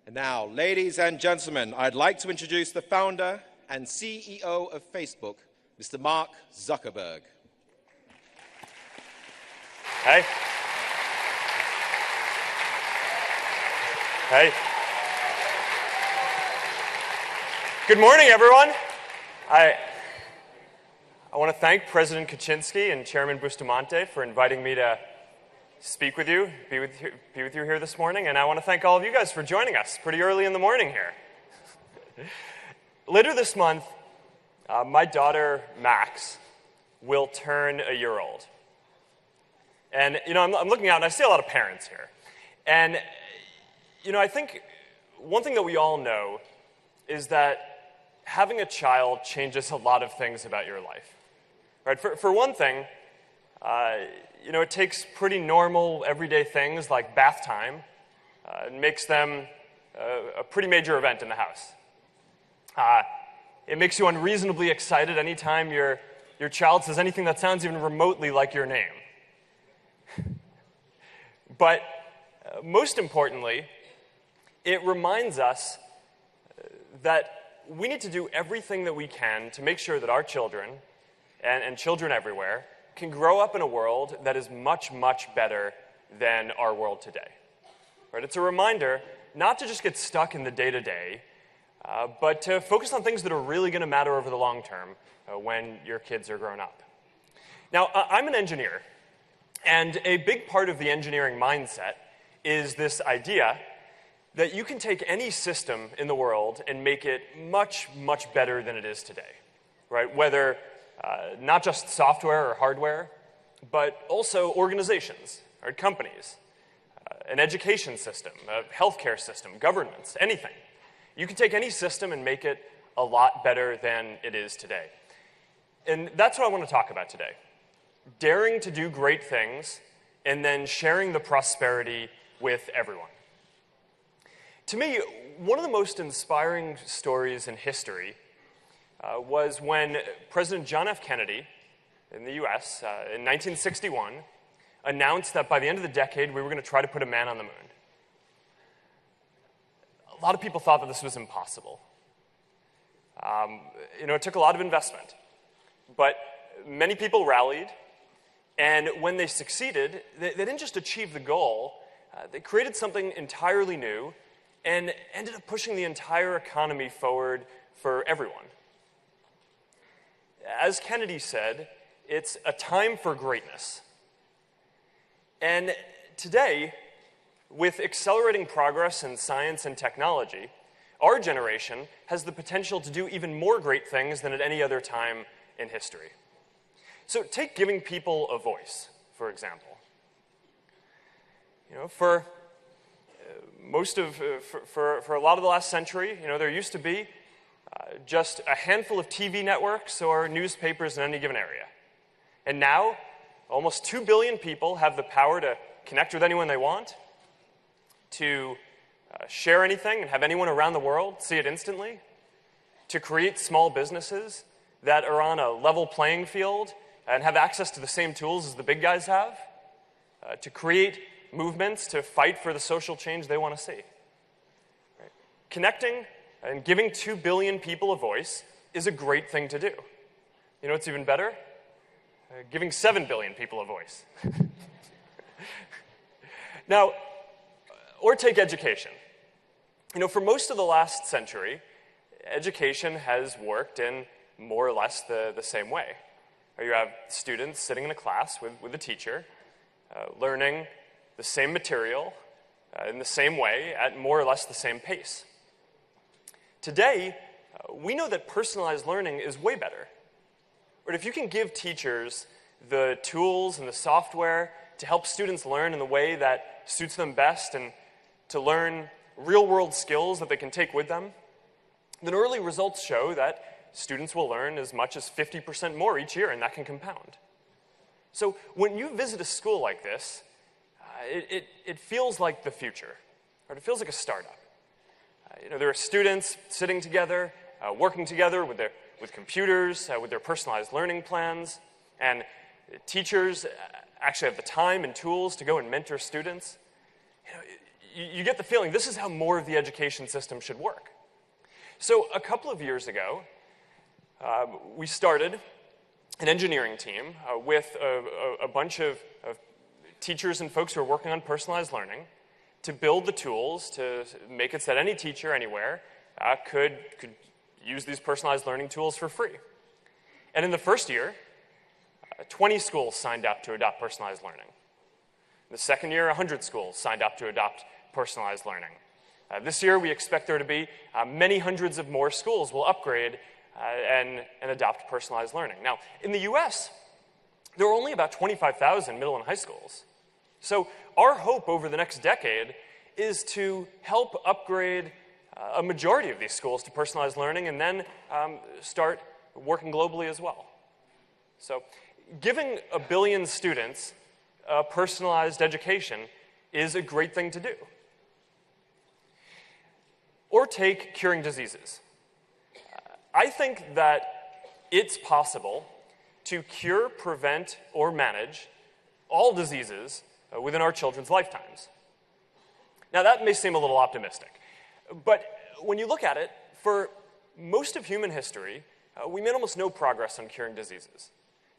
And now, ladies and gentlemen, I'd like to introduce the founder and CEO of Facebook, Mr. Mark Zuckerberg. Hey. Hey. Good morning, everyone. I want to thank President Kaczynski and Chairman Bustamante for inviting me to speak with you, be with you here this morning, and I want to thank all of you guys for joining us pretty early in the morning here. Later this month, my daughter, Max, will turn a year old. And, I'm looking out and I see a lot of parents here. And, I think one thing that we all know is that having a child changes a lot of things about your life. Right? For one thing, it takes pretty normal, everyday things like bath time and makes them a pretty major event in the house. It makes you unreasonably excited anytime your child says anything that sounds even remotely like your name. But most importantly, it reminds us that we need to do everything that we can to make sure that our children, and children everywhere, can grow up in a world that is much, much better than our world today. Right? It's a reminder not to just get stuck in the day-to-day, but to focus on things that are really going to matter over the long term when your kids are grown up. Now, I'm an engineer, and a big part of the engineering mindset is this idea that you can take any system in the world and make it much, much better than it is today. Right? Whether not just software or hardware, but also organizations or companies, an education system, a healthcare system, governments, anything. You can take any system and make it a lot better than it is today. And that's what I want to talk about today. Daring to do great things and then sharing the prosperity with everyone. To me, one of the most inspiring stories in history was when President John F. Kennedy in the U.S. In 1961 announced that by the end of the decade we were going to try to put a man on the moon. A lot of people thought that this was impossible. It took a lot of investment, but many people rallied, and when they succeeded, they didn't just achieve the goal, they created something entirely new and ended up pushing the entire economy forward for everyone. As Kennedy said, it's a time for greatness. And today, with accelerating progress in science and technology, our generation has the potential to do even more great things than at any other time in history. So take giving people a voice, for example. For a lot of the last century, there used to be just a handful of TV networks or newspapers in any given area. And now, almost 2 billion people have the power to connect with anyone they want, to share anything and have anyone around the world see it instantly, to create small businesses that are on a level playing field and have access to the same tools as the big guys have, to create movements to fight for the social change they want to see. Right? Connecting and giving 2 billion people a voice is a great thing to do. You know what's even better? Giving 7 billion people a voice. Now, or take education. For most of the last century, education has worked in more or less the same way. You have students sitting in a class with a teacher, learning the same material in the same way at more or less the same pace. Today, we know that personalized learning is way better. But if you can give teachers the tools and the software to help students learn in the way that suits them best and to learn real-world skills that they can take with them, then early results show that students will learn as much as 50% more each year, and that can compound. So when you visit a school like this, it feels like the future, or it feels like a startup. There are students sitting together, working together with computers, with their personalized learning plans, and teachers actually have the time and tools to go and mentor students. you get the feeling this is how more of the education system should work. So a couple of years ago, we started an engineering team with a bunch of teachers and folks who are working on personalized learning to build the tools to make it so that any teacher anywhere could use these personalized learning tools for free. And in the first year, 20 schools signed up to adopt personalized learning. In the second year, 100 schools signed up to adopt personalized learning. This year, we expect there to be many hundreds of more schools will upgrade and adopt personalized learning. Now, in the US, there are only about 25,000 middle and high schools. So our hope over the next decade is to help upgrade a majority of these schools to personalized learning and then start working globally as well. So giving 1 billion students a personalized education is a great thing to do. Or take curing diseases. I think that it's possible to cure, prevent, or manage all diseases within our children's lifetimes. Now, that may seem a little optimistic, but when you look at it, for most of human history, we made almost no progress on curing diseases.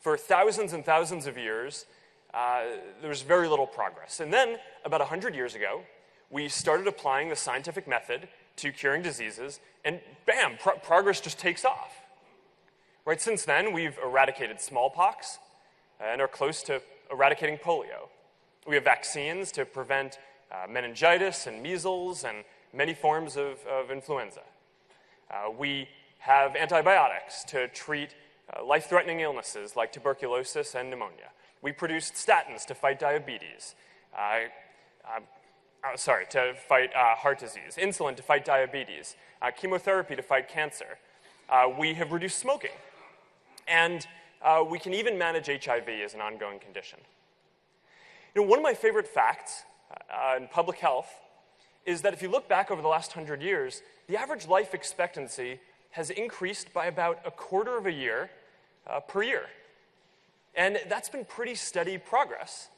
For thousands and thousands of years, there was very little progress. And then, about 100 years ago, we started applying the scientific method to curing diseases, and bam, progress just takes off. Right? Since then, we've eradicated smallpox and are close to eradicating polio. We have vaccines to prevent meningitis and measles and many forms of influenza. We have antibiotics to treat life-threatening illnesses like tuberculosis and pneumonia. We produced statins to fight diabetes. To fight heart disease, insulin to fight diabetes, chemotherapy to fight cancer. We have reduced smoking. And we can even manage HIV as an ongoing condition. You know, one of my favorite facts in public health is that if you look back over the last 100 years, the average life expectancy has increased by about a quarter of a year per year. And that's been pretty steady progress.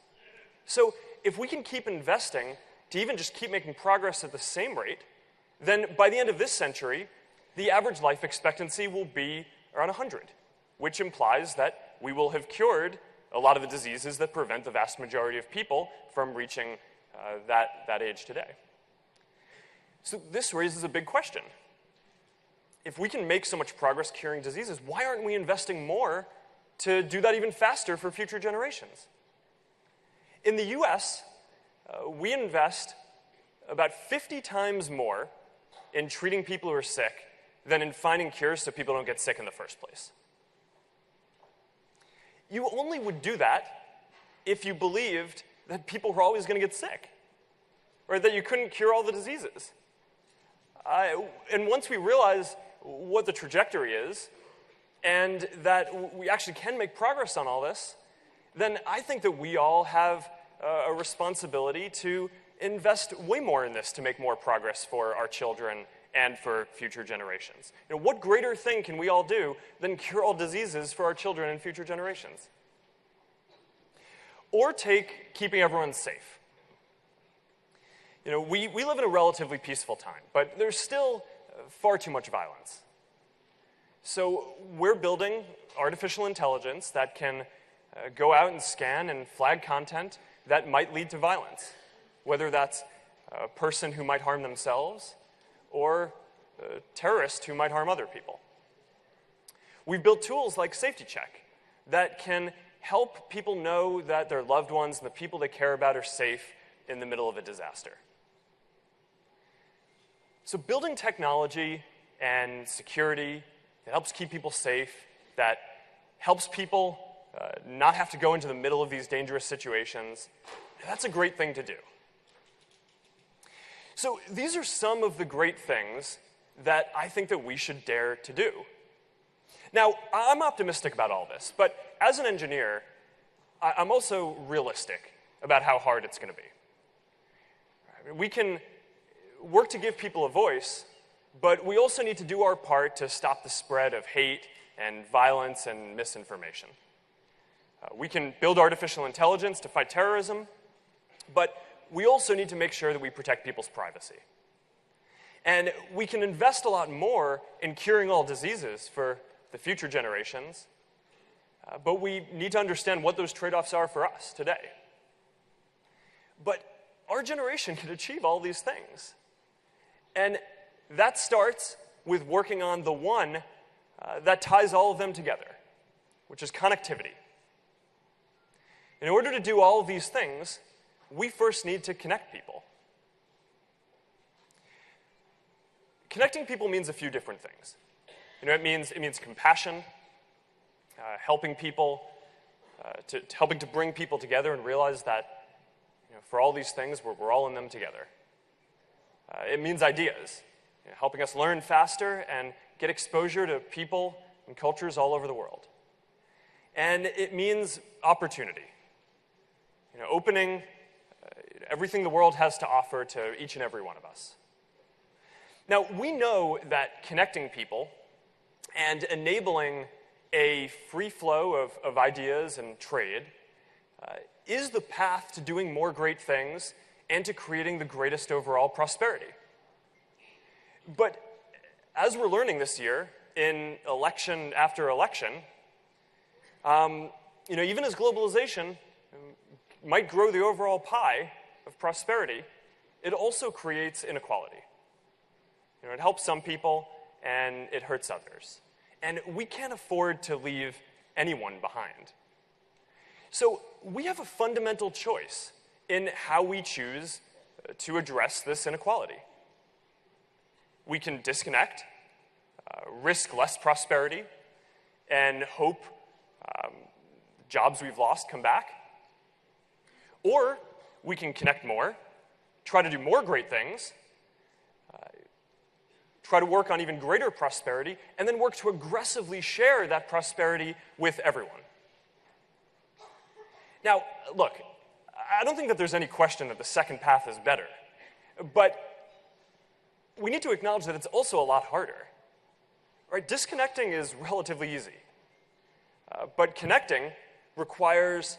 So if we can keep investing to even just keep making progress at the same rate, then by the end of this century, the average life expectancy will be around 100, which implies that we will have cured a lot of the diseases that prevent the vast majority of people from reaching that age today. So this raises a big question. If we can make so much progress curing diseases, why aren't we investing more to do that even faster for future generations? In the US, we invest about 50 times more in treating people who are sick than in finding cures so people don't get sick in the first place. You only would do that if you believed that people were always going to get sick, or that you couldn't cure all the diseases. And once we realize what the trajectory is, and that we actually can make progress on all this, then I think that we all have a responsibility to invest way more in this to make more progress for our children and for future generations. You know, what greater thing can we all do than cure all diseases for our children and future generations? Or take keeping everyone safe. You know, we live in a relatively peaceful time, but there's still far too much violence. So we're building artificial intelligence that can go out and scan and flag content that might lead to violence, whether that's a person who might harm themselves or a terrorist who might harm other people. We've built tools like Safety Check that can help people know that their loved ones and the people they care about are safe in the middle of a disaster. So building technology and security that helps keep people safe, that helps people not have to go into the middle of these dangerous situations, that's a great thing to do. So these are some of the great things that I think that we should dare to do. Now, I'm optimistic about all this, but as an engineer, I'm also realistic about how hard it's going to be. We can work to give people a voice, but we also need to do our part to stop the spread of hate and violence and misinformation. We can build artificial intelligence to fight terrorism, but we also need to make sure that we protect people's privacy. And we can invest a lot more in curing all diseases for the future generations, but we need to understand what those trade-offs are for us today. But our generation can achieve all these things. And that starts with working on the one that ties all of them together, which is connectivity. In order to do all of these things, we first need to connect people. Connecting people means a few different things. It means compassion, helping people, helping to bring people together and realize that for all these things, we're all in them together. It means ideas, helping us learn faster and get exposure to people and cultures all over the world. And it means opportunity, opening everything the world has to offer to each and every one of us. Now, we know that connecting people and enabling a free flow of ideas and trade is the path to doing more great things and to creating the greatest overall prosperity. But as we're learning this year, in election after election, even as globalization might grow the overall pie of prosperity, it also creates inequality. It helps some people, and it hurts others. And we can't afford to leave anyone behind. So we have a fundamental choice in how we choose to address this inequality. We can disconnect, risk less prosperity, and hope jobs we've lost come back. Or we can connect more, try to do more great things, try to work on even greater prosperity, and then work to aggressively share that prosperity with everyone. Now, look, I don't think that there's any question that the second path is better, but we need to acknowledge that it's also a lot harder. Right? Disconnecting is relatively easy, but connecting requires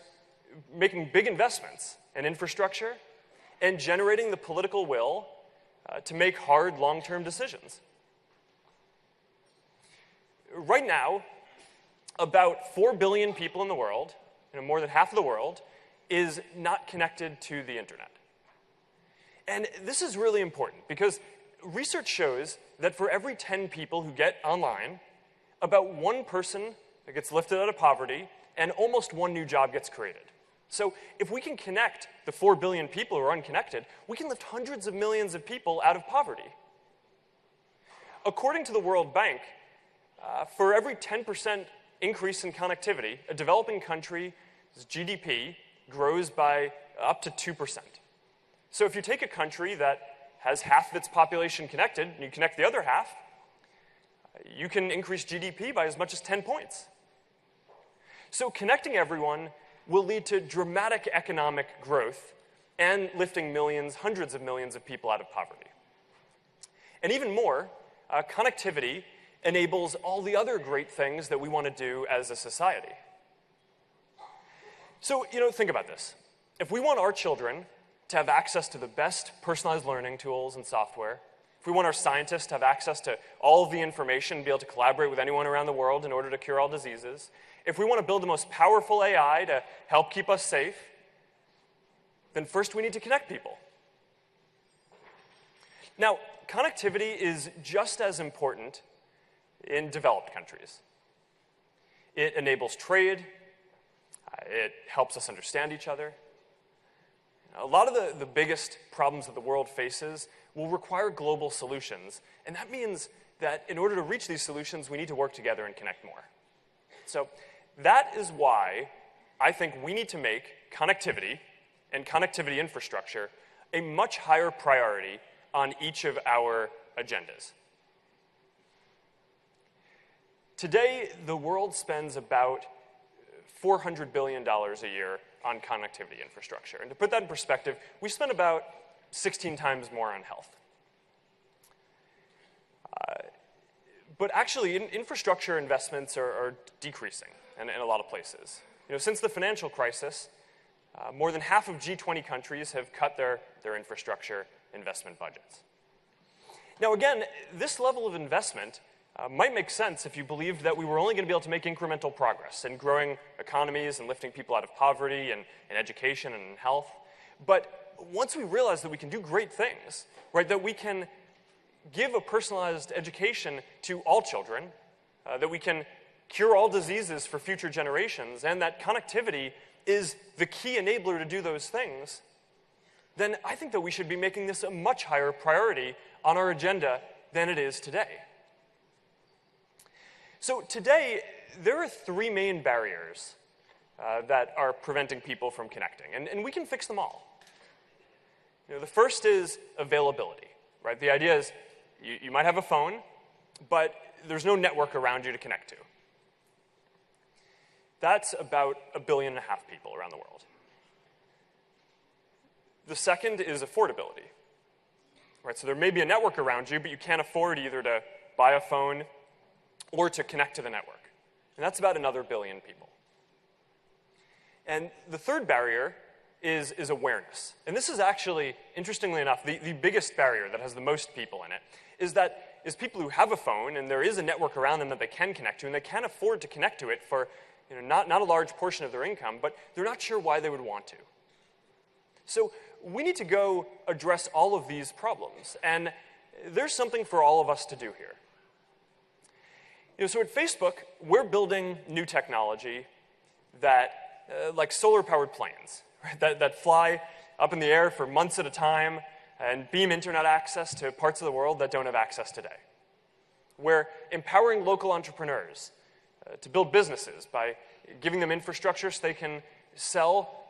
making big investments in infrastructure and generating the political will to make hard, long-term decisions. Right now, about 4 billion people in the world, more than half of the world, is not connected to the internet. And this is really important because research shows that for every 10 people who get online, about one person gets lifted out of poverty and almost one new job gets created. So if we can connect the 4 billion people who are unconnected, we can lift hundreds of millions of people out of poverty. According to the World Bank, for every 10% increase in connectivity, a developing country's GDP grows by up to 2%. So if you take a country that has half of its population connected, and you connect the other half, you can increase GDP by as much as 10 points. So connecting everyone will lead to dramatic economic growth and lifting millions, hundreds of millions of people out of poverty. And even more, connectivity enables all the other great things that we want to do as a society. So, think about this. If we want our children to have access to the best personalized learning tools and software, if we want our scientists to have access to all of the information and be able to collaborate with anyone around the world in order to cure all diseases, if we want to build the most powerful AI to help keep us safe, then first we need to connect people. Now, connectivity is just as important in developed countries. It enables trade. It helps us understand each other. A lot of the biggest problems that the world faces will require global solutions, and that means that in order to reach these solutions, we need to work together and connect more. So that is why I think we need to make connectivity and connectivity infrastructure a much higher priority on each of our agendas. Today, the world spends about $400 billion a year on connectivity infrastructure. And to put that in perspective, we spend about 16 times more on health. But actually, infrastructure investments are decreasing in a lot of places. Since the financial crisis, more than half of G20 countries have cut their infrastructure investment budgets. Now again, this level of investment might make sense if you believed that we were only going to be able to make incremental progress in growing economies and lifting people out of poverty and education and health. But once we realize that we can do great things, right, that we can give a personalized education to all children, that we can cure all diseases for future generations, and that connectivity is the key enabler to do those things, then I think that we should be making this a much higher priority on our agenda than it is today. So today, there are three main barriers that are preventing people from connecting, and we can fix them all. The first is availability, right? The idea is you might have a phone, but there's no network around you to connect to. That's about 1.5 billion people around the world. The second is affordability, right? So there may be a network around you, but you can't afford either to buy a phone or to connect to the network. And that's about another 1 billion people. And the third barrier is awareness. And this is actually, interestingly enough, the biggest barrier that has the most people in it, is people who have a phone and there is a network around them that they can connect to, and they can afford to connect to it for not a large portion of their income, but they're not sure why they would want to. So we need to go address all of these problems, and there's something for all of us to do here. So at Facebook, we're building new technology that, like solar-powered planes, right, that fly up in the air for months at a time and beam internet access to parts of the world that don't have access today. We're empowering local entrepreneurs to build businesses by giving them infrastructure so they can sell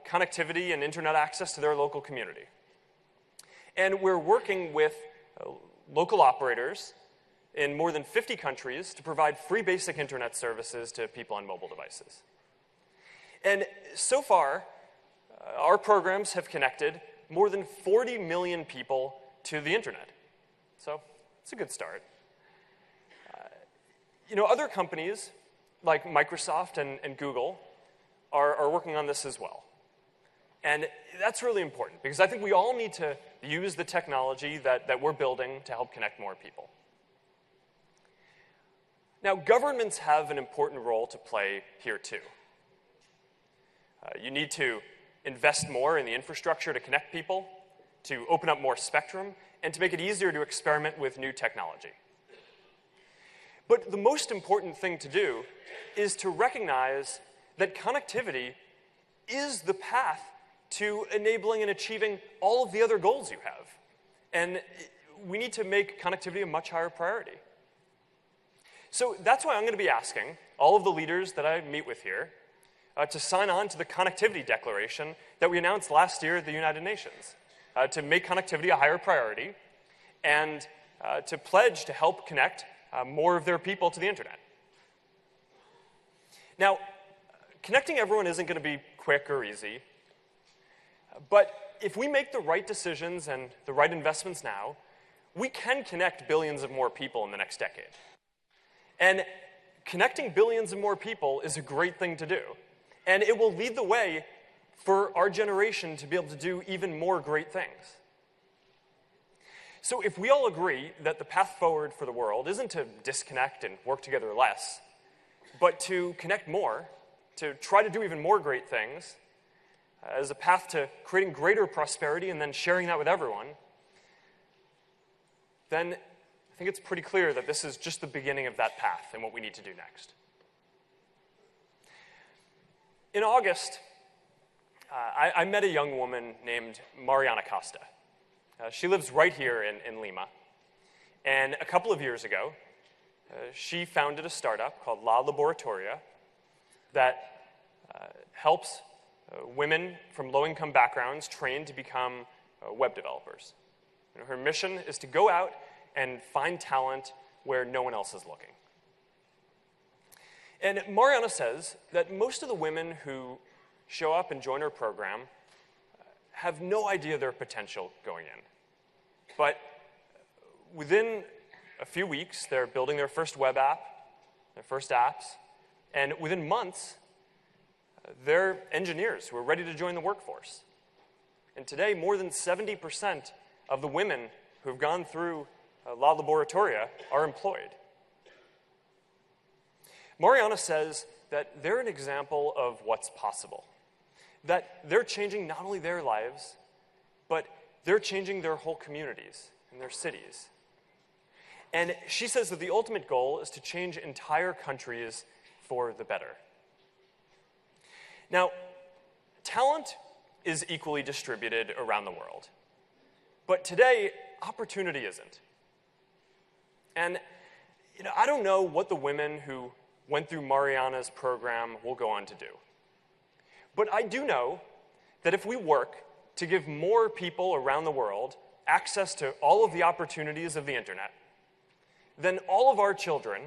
connectivity and internet access to their local community. And we're working with local operators in more than 50 countries to provide free basic internet services to people on mobile devices. And so far, our programs have connected more than 40 million people to the internet. So it's a good start. Other companies like Microsoft and Google are working on this as well. And that's really important because I think we all need to use the technology that we're building to help connect more people. Now, governments have an important role to play here too. You need to invest more in the infrastructure to connect people, to open up more spectrum, and to make it easier to experiment with new technology. But the most important thing to do is to recognize that connectivity is the path to enabling and achieving all of the other goals you have. And we need to make connectivity a much higher priority. So that's why I'm going to be asking all of the leaders that I meet with here to sign on to the Connectivity Declaration that we announced last year at the United Nations, to make connectivity a higher priority and to pledge to help connect more of their people to the internet. Now, connecting everyone isn't going to be quick or easy, but if we make the right decisions and the right investments now, we can connect billions of more people in the next decade. And connecting billions of more people is a great thing to do. And it will lead the way for our generation to be able to do even more great things. So if we all agree that the path forward for the world isn't to disconnect and work together less, but to connect more, to try to do even more great things, as a path to creating greater prosperity and then sharing that with everyone, then I think it's pretty clear that this is just the beginning of that path and what we need to do next. In August, I met a young woman named Mariana Costa. She lives right here in Lima. And a couple of years ago, she founded a startup called La Laboratoria that helps women from low-income backgrounds train to become web developers. Her mission is to go out and find talent where no one else is looking. And Mariana says that most of the women who show up and join her program have no idea their potential going in. But within a few weeks, they're building their first web app, their first apps, and within months, They're engineers who are ready to join the workforce. And today, more than 70% of the women who have gone through La Laboratoria are employed. Mariana says that they're an example of what's possible, that they're changing not only their lives, but they're changing their whole communities and their cities. And she says that the ultimate goal is to change entire countries for the better. Now, talent is equally distributed around the world. But today, opportunity isn't. And I don't know what the women who went through Mariana's program will go on to do. But I do know that if we work to give more people around the world access to all of the opportunities of the internet, then all of our children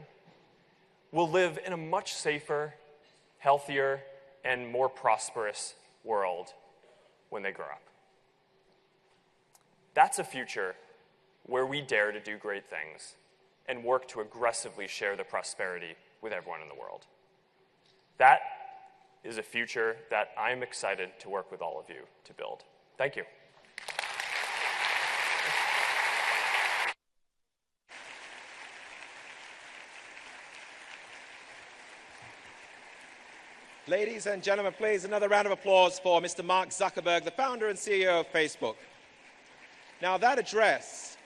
will live in a much safer, healthier, and more prosperous world when they grow up. That's a future where we dare to do great things and work to aggressively share the prosperity with everyone in the world. That is a future that I'm excited to work with all of you to build. Thank you. Ladies and gentlemen, please, another round of applause for Mr. Mark Zuckerberg, the founder and CEO of Facebook. Now, that address